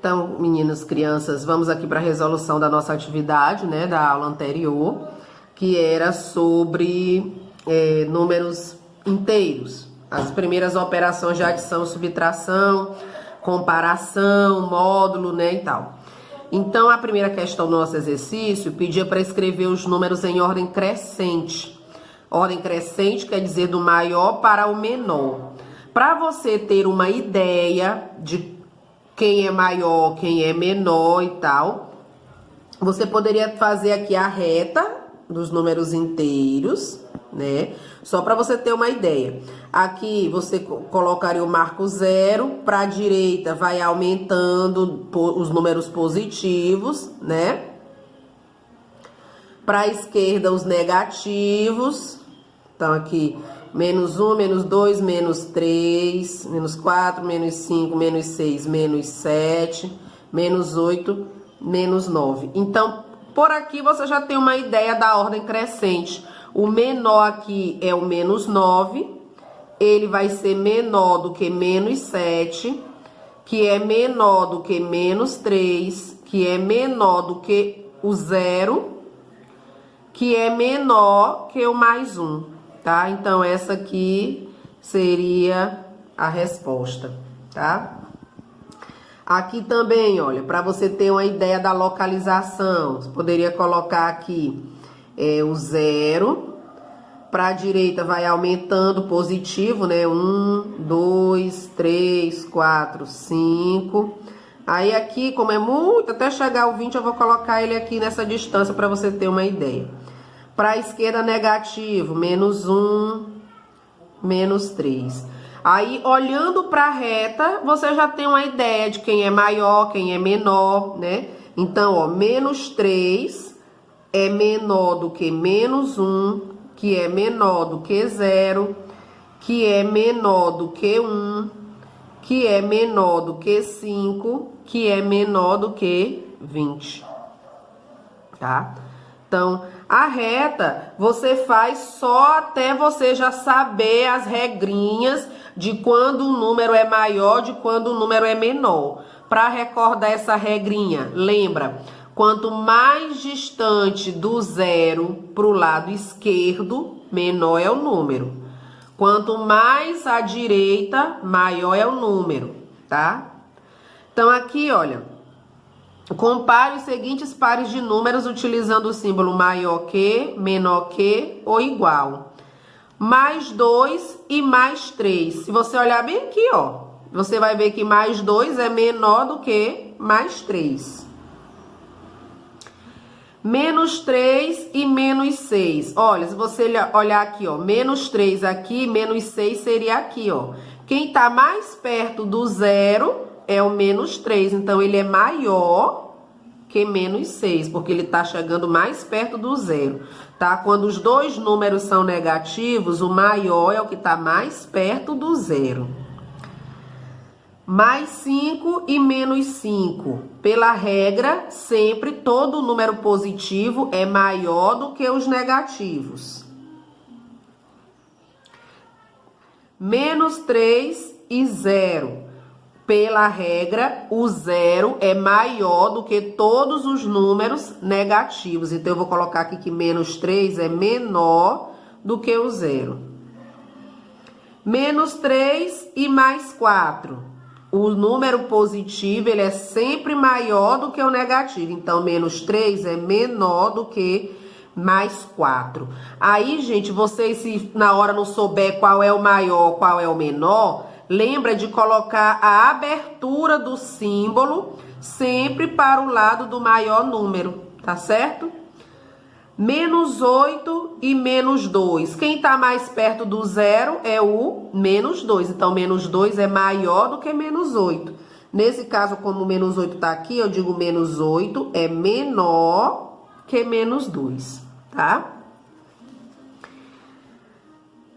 Então, meninos, crianças, vamos aqui para a resolução da nossa atividade, né, da aula anterior, que era sobre números inteiros. As primeiras operações de adição, subtração, comparação, módulo, né, e tal. Então, a primeira questão do nosso exercício pedia para escrever os números em ordem crescente. Ordem crescente quer dizer do maior para o menor. Para você ter uma ideia de quem é maior, quem é menor e tal, você poderia fazer aqui a reta dos números inteiros, né? Só para você ter uma ideia. Aqui você colocaria o marco 0, para a direita vai aumentando os números positivos, né? Para a esquerda os negativos. Então aqui menos 1, menos 2, menos 3, menos 4, menos 5, menos 6, menos 7, menos 8, menos 9. Então, por aqui você já tem uma ideia da ordem crescente. O menor aqui é o menos 9, ele vai ser menor do que menos 7, que é menor do que menos 3, que é menor do que o 0, que é menor que o mais 1. Tá? Então, essa aqui seria a resposta, tá? Aqui também, olha, para você ter uma ideia da localização, você poderia colocar aqui o 0, para a direita vai aumentando positivo, né? 1, 2, 3, 4, 5. Aí aqui, como é muito, até chegar ao 20, eu vou colocar ele aqui nessa distância para você ter uma ideia. Para a esquerda, negativo, menos 1, menos 3. Aí, olhando para a reta, você já tem uma ideia de quem é maior, quem é menor, né? Então, ó, menos 3 é menor do que menos 1, que é menor do que 0, que é menor do que 1, que é menor do que 5, que é menor do que 20. Tá? Então, a reta você faz só até você já saber as regrinhas de quando o número é maior, de quando o número é menor. Para recordar essa regrinha, lembra? Quanto mais distante do 0 para o lado esquerdo, menor é o número. Quanto mais à direita, maior é o número, tá? Então, aqui, olha, compare os seguintes pares de números utilizando o símbolo maior que, menor que ou igual. Mais 2 e mais 3. Se você olhar bem aqui, ó, você vai ver que mais 2 é menor do que mais 3. Menos 3 e menos 6. Olha, se você olhar aqui, ó, menos 3 aqui, menos 6 seria aqui, ó. Quem tá mais perto do 0 é o menos 3, então ele é maior que menos 6, porque ele tá chegando mais perto do 0, tá? Quando os dois números são negativos, o maior é o que tá mais perto do 0. Mais 5 e menos 5. Pela regra, sempre todo número positivo é maior do que os negativos. Menos 3 e 0. Pela regra, o 0 é maior do que todos os números negativos. Então, eu vou colocar aqui que menos 3 é menor do que o 0. Menos 3 e mais 4. O número positivo, ele é sempre maior do que o negativo. Então, menos 3 é menor do que mais 4. Aí, gente, vocês, se na hora não souber qual é o maior, qual é o menor, lembra de colocar a abertura do símbolo sempre para o lado do maior número, tá certo? Menos 8 e menos 2. Quem está mais perto do 0 é o menos 2. Então, menos 2 é maior do que menos 8. Nesse caso, como o menos 8 está aqui, eu digo menos 8 é menor que menos 2, tá?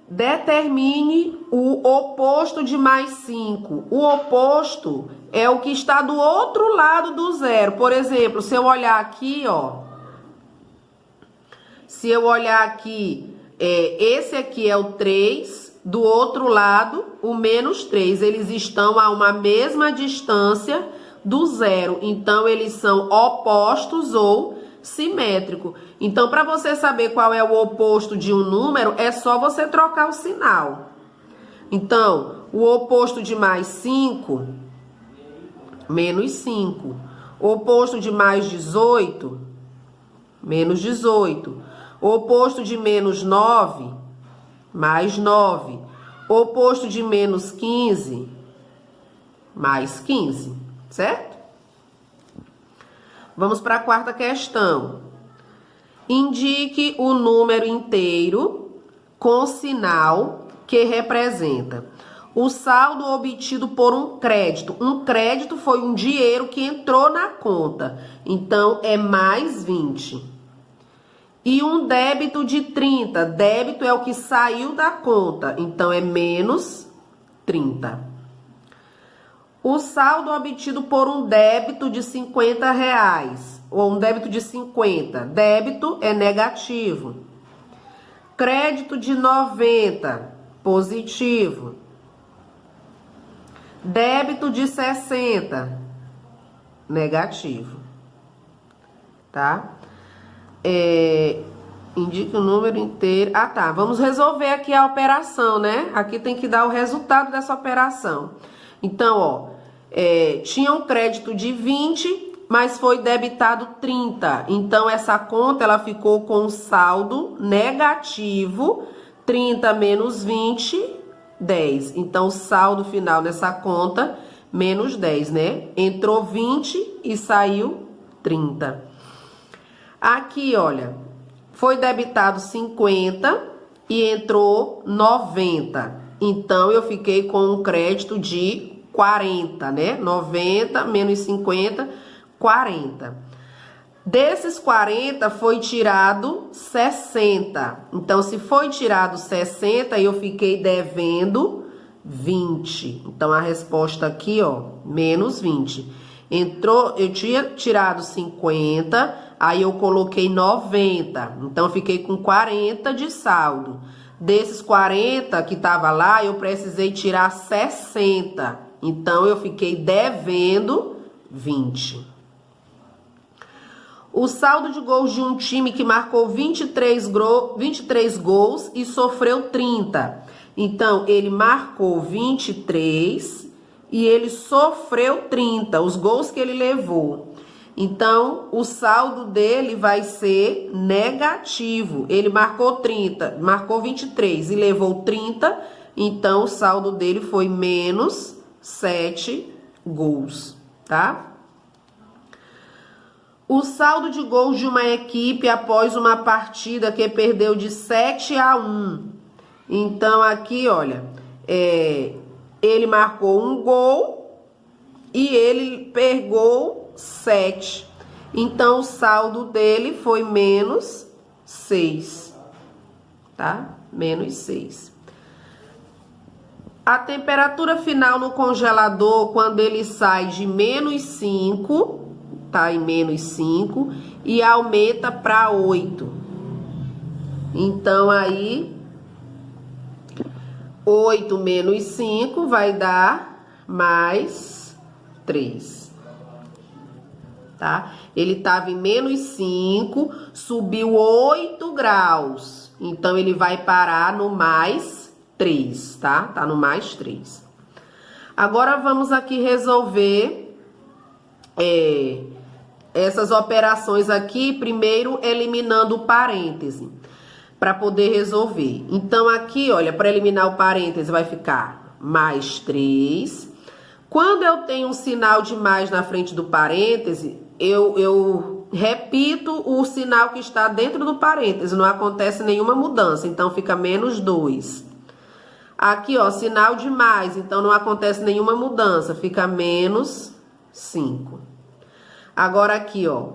Determine o oposto de mais 5. O oposto é o que está do outro lado do 0. Por exemplo, se eu olhar aqui, ó. Se eu olhar aqui, esse aqui é o 3, do outro lado, o menos 3. Eles estão a uma mesma distância do zero. Então, eles são opostos ou simétricos. Então, para você saber qual é o oposto de um número, é só você trocar o sinal. Então, o oposto de mais 5, menos 5. O oposto de mais 18, menos 18. O oposto de menos 9, mais 9. O oposto de menos 15, mais 15, certo? Vamos para a quarta questão. Indique o número inteiro com sinal que representa o saldo obtido por um crédito. Um crédito foi um dinheiro que entrou na conta. Então, é mais 20. E um débito de 30. Débito é o que saiu da conta. Então, é menos 30. O saldo obtido por um débito de 50 reais. Ou um débito de 50. Débito é negativo. Crédito de 90. Positivo. Débito de 60, negativo, tá? Indica o número inteiro. Ah, tá. Vamos resolver aqui a operação, né? Aqui tem que dar o resultado dessa operação. Então, ó, tinha um crédito de 20, mas foi debitado 30. Então, essa conta, ela ficou com um saldo negativo, 30 menos 20, 10. Então, o saldo final nessa conta, menos 10, né? Entrou 20 e saiu 30. Aqui, olha, foi debitado 50 e entrou 90. Então, eu fiquei com um crédito de 40, né? 90 menos 50, 40. Desses 40, foi tirado 60. Então, se foi tirado 60, eu fiquei devendo 20. Então, a resposta aqui, ó, menos 20. Entrou, eu tinha tirado 50, aí eu coloquei 90. Então, eu fiquei com 40 de saldo. Desses 40 que tava lá, eu precisei tirar 60. Então, eu fiquei devendo 20. O saldo de gols de um time que marcou 23 gols e sofreu 30. Então, ele marcou 23 e ele sofreu 30, os gols que ele levou. Então, o saldo dele vai ser negativo. Ele marcou 30, marcou 23 e levou 30, então o saldo dele foi menos 7 gols, tá? O saldo de gols de uma equipe após uma partida que perdeu de 7-1. Então, aqui, olha, ele marcou um gol e ele pegou 7. Então, o saldo dele foi menos 6, tá? Menos 6. A temperatura final no congelador, quando ele sai de menos 5... tá em menos 5 e aumenta para 8. Então, aí, 8 menos 5 vai dar mais 3. Tá? Ele estava em menos 5, subiu 8 graus. Então, ele vai parar no mais 3, tá? Tá no mais 3. Agora, vamos aqui resolver... essas operações aqui, primeiro eliminando o parêntese, para poder resolver. Então, aqui, olha, para eliminar o parêntese vai ficar mais 3. Quando eu tenho um sinal de mais na frente do parêntese, eu repito o sinal que está dentro do parêntese, não acontece nenhuma mudança, então fica menos 2. Aqui, ó, sinal de mais, então não acontece nenhuma mudança, fica menos 5. Agora aqui, ó,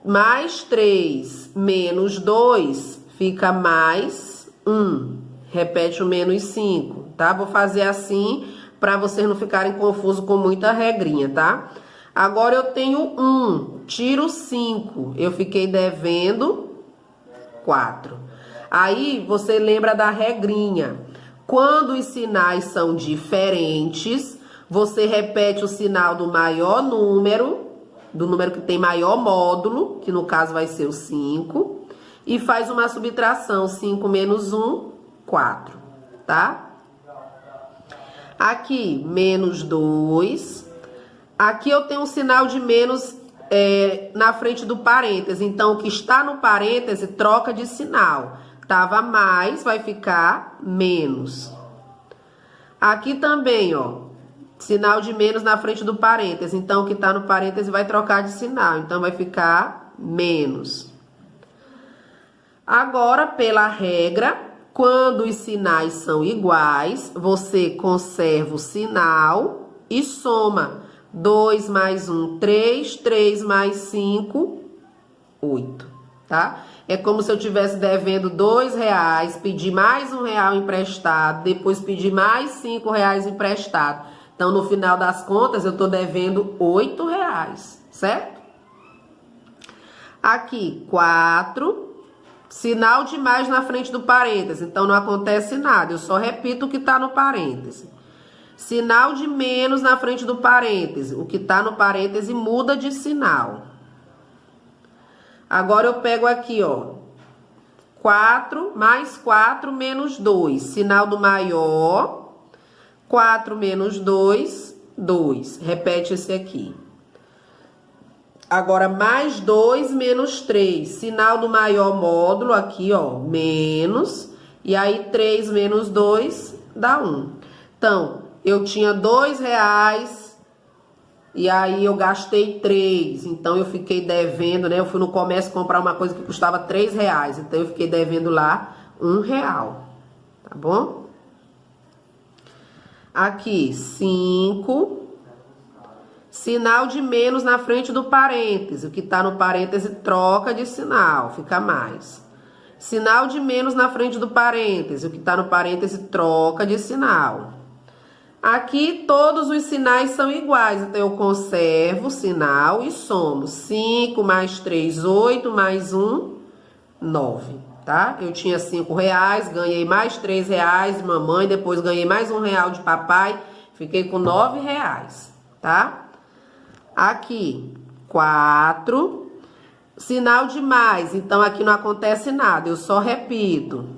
mais 3 menos 2 fica mais 1. Repete o menos 5, tá? Vou fazer assim para vocês não ficarem confusos com muita regrinha, tá? Agora eu tenho 1, tiro 5, eu fiquei devendo 4. Aí você lembra da regrinha. Quando os sinais são diferentes, Você repete o sinal do maior número, do número que tem maior módulo, que no caso vai ser o 5, e faz uma subtração, 5 menos 1, 4, tá? Aqui, menos 2. Aqui eu tenho um sinal de menos na frente do parêntese. Então, o que está no parêntese troca de sinal. Tava mais, vai ficar menos. Aqui também, ó, sinal de menos na frente do parêntese. Então, o que está no parêntese vai trocar de sinal. Então, vai ficar menos. Agora, pela regra, quando os sinais são iguais, você conserva o sinal e soma. 2 mais 1, 3. 3 mais 5, 8, tá? É como se eu estivesse devendo R$2, pedir mais R$1 emprestado, depois pedir mais R$5 emprestado. Então, no final das contas, eu tô devendo R$8, certo? Aqui, 4. Sinal de mais na frente do parêntese, então não acontece nada, eu só repito o que está no parêntese. Sinal de menos na frente do parêntese, o que está no parêntese muda de sinal. Agora eu pego aqui, ó, 4 mais 4 menos 2, sinal do maior, 4 menos 2, 2, repete esse aqui. Agora, mais 2 menos 3. Sinal do maior módulo, aqui, ó, menos. E aí, 3 menos 2 dá 1. Então, eu tinha R$2 e aí eu gastei 3. Então, eu fiquei devendo, né? Eu fui no comércio comprar uma coisa que custava R$3. Então, eu fiquei devendo lá R$1. Tá bom? Aqui, 5. Sinal de menos na frente do parêntese. O que está no parêntese troca de sinal, fica mais. Sinal de menos na frente do parêntese. O que está no parêntese troca de sinal. Aqui todos os sinais são iguais, então eu conservo o sinal e somo. 5 mais 3, 8, mais 1, 9, tá? Eu tinha R$5, ganhei mais R$3 de mamãe, depois ganhei mais R$1 de papai, fiquei com R$9, tá? Aqui, 4, sinal de mais, então aqui não acontece nada, eu só repito.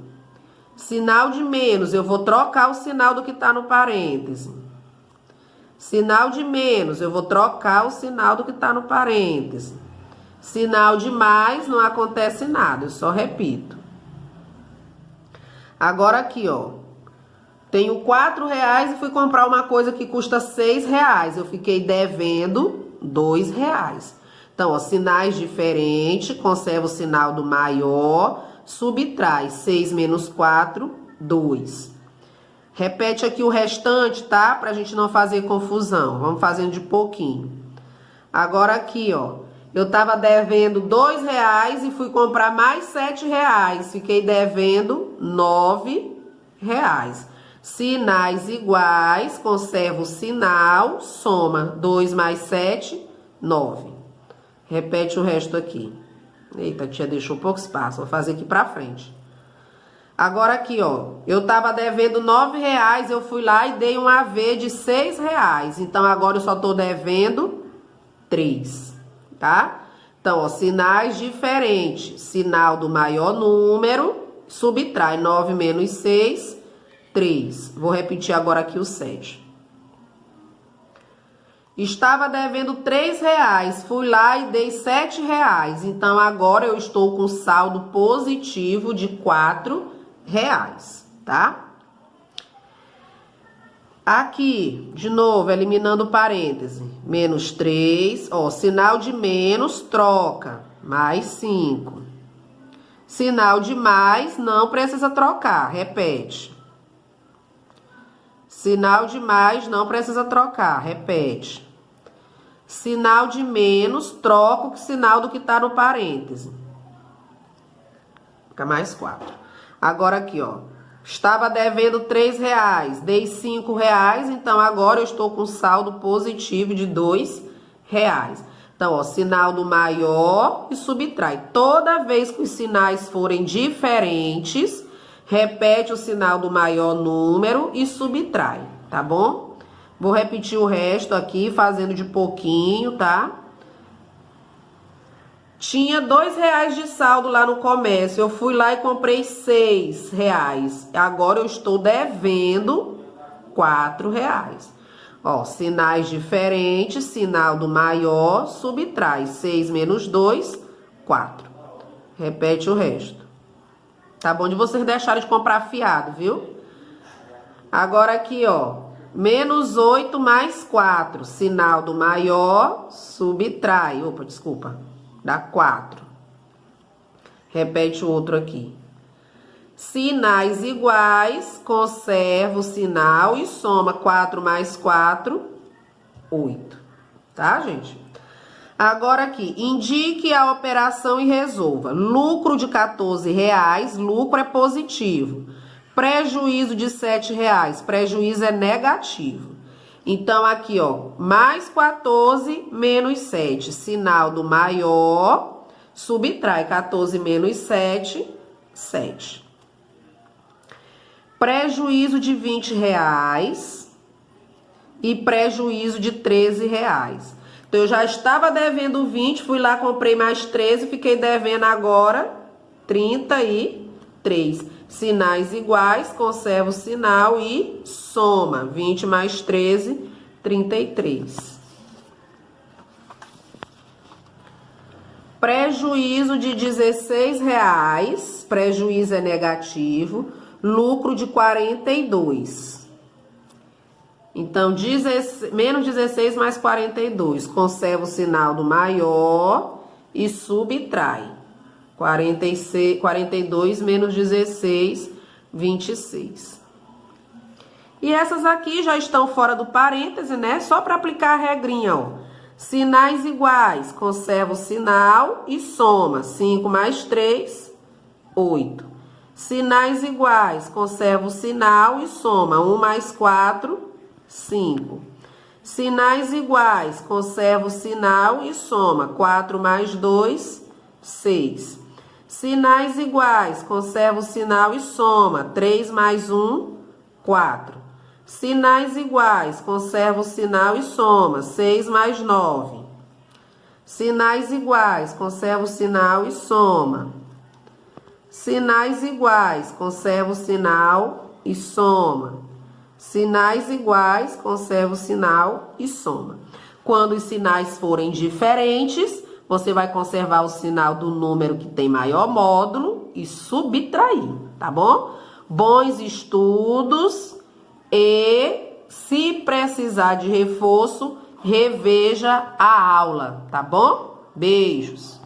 Sinal de menos, eu vou trocar o sinal do que está no parêntese. Sinal de menos, eu vou trocar o sinal do que está no parêntese. Sinal de mais, não acontece nada, eu só repito. Agora aqui, ó. Tenho R$4 e fui comprar uma coisa que custa R$6. Eu fiquei devendo R$2. Então, ó, sinais diferentes, conserva o sinal do maior, subtrai 6 menos 4, 2. Repete aqui o restante, tá? Pra gente não fazer confusão. Vamos fazendo de pouquinho. Agora aqui, ó. Eu tava devendo R$2 e fui comprar mais R$7. Fiquei devendo R$9. Sinais iguais, conserva o sinal, soma 2 mais 7, 9. Repete o resto aqui. Eita, tia, deixou pouco espaço, vou fazer aqui pra frente. Agora aqui, ó, eu tava devendo R$9, eu fui lá e dei um AV de R$6. Então, agora eu só tô devendo 3, tá? Então, ó, sinais diferentes. Sinal do maior número, subtrai 9 menos 6, 3. Vou repetir agora aqui o 7. Estava devendo R$3, fui lá e dei R$7. Então, agora eu estou com saldo positivo de R$4, tá? Aqui, de novo, eliminando o parêntese. Menos 3, ó, sinal de menos, troca, mais 5. Sinal de mais, não precisa trocar, repete. Sinal de mais, não precisa trocar, repete. Sinal de menos, troca o sinal do que está no parêntese. Fica mais 4. Agora aqui, ó. Estava devendo R$3, dei R$5, então agora eu estou com saldo positivo de R$2. Então, ó, sinal do maior e subtrai. Toda vez que os sinais forem diferentes, repete o sinal do maior número e subtrai, tá bom? Vou repetir o resto aqui, fazendo de pouquinho, tá? Tinha R$2 de saldo lá no comércio. Eu fui lá e comprei R$6. Agora eu estou devendo R$4. Ó, sinais diferentes. Sinal do maior, subtrai. 6 menos 2, 4. Repete o resto. Tá bom de vocês deixarem de comprar fiado, viu? Agora aqui, ó. Menos 8 mais 4. Sinal do maior, subtrai. Opa, desculpa. Dá 4. Repete o outro aqui. Sinais iguais, conserva o sinal e soma 4 mais 4, 8. Tá, gente? Agora aqui, indique a operação e resolva. Lucro de R$14, lucro é positivo. Prejuízo de R$7, prejuízo é negativo. Então, aqui, ó, mais 14 menos 7. Sinal do maior, subtrai 14 menos 7, 7. Prejuízo de R$20 e prejuízo de R$13. Então, eu já estava devendo 20, fui lá, comprei mais 13, fiquei devendo agora 33. Sinais iguais, conserva o sinal e soma. 20 mais 13, 33. Prejuízo de R$16, prejuízo é negativo, lucro de 42. Então, menos 16 mais 42. Conserva o sinal do maior e subtrai. 42 menos 16, 26. E essas aqui já estão fora do parêntese, né? Só para aplicar a regrinha, ó. Sinais iguais, conserva o sinal e soma. 5 mais 3, 8. Sinais iguais, conserva o sinal e soma. 1 mais 4, 5. Sinais iguais, conserva o sinal e soma. 4 mais 2, 6. Sinais iguais, conserva o sinal e soma. 3 mais 1, 4. Sinais iguais, conserva o sinal e soma. 6 mais 9. Sinais iguais, conserva o sinal e soma. Sinais iguais, conserva o sinal e soma. Sinais iguais, conserva o sinal e soma. Quando os sinais forem diferentes, você vai conservar o sinal do número que tem maior módulo e subtrair, tá bom? Bons estudos e, se precisar de reforço, reveja a aula, tá bom? Beijos!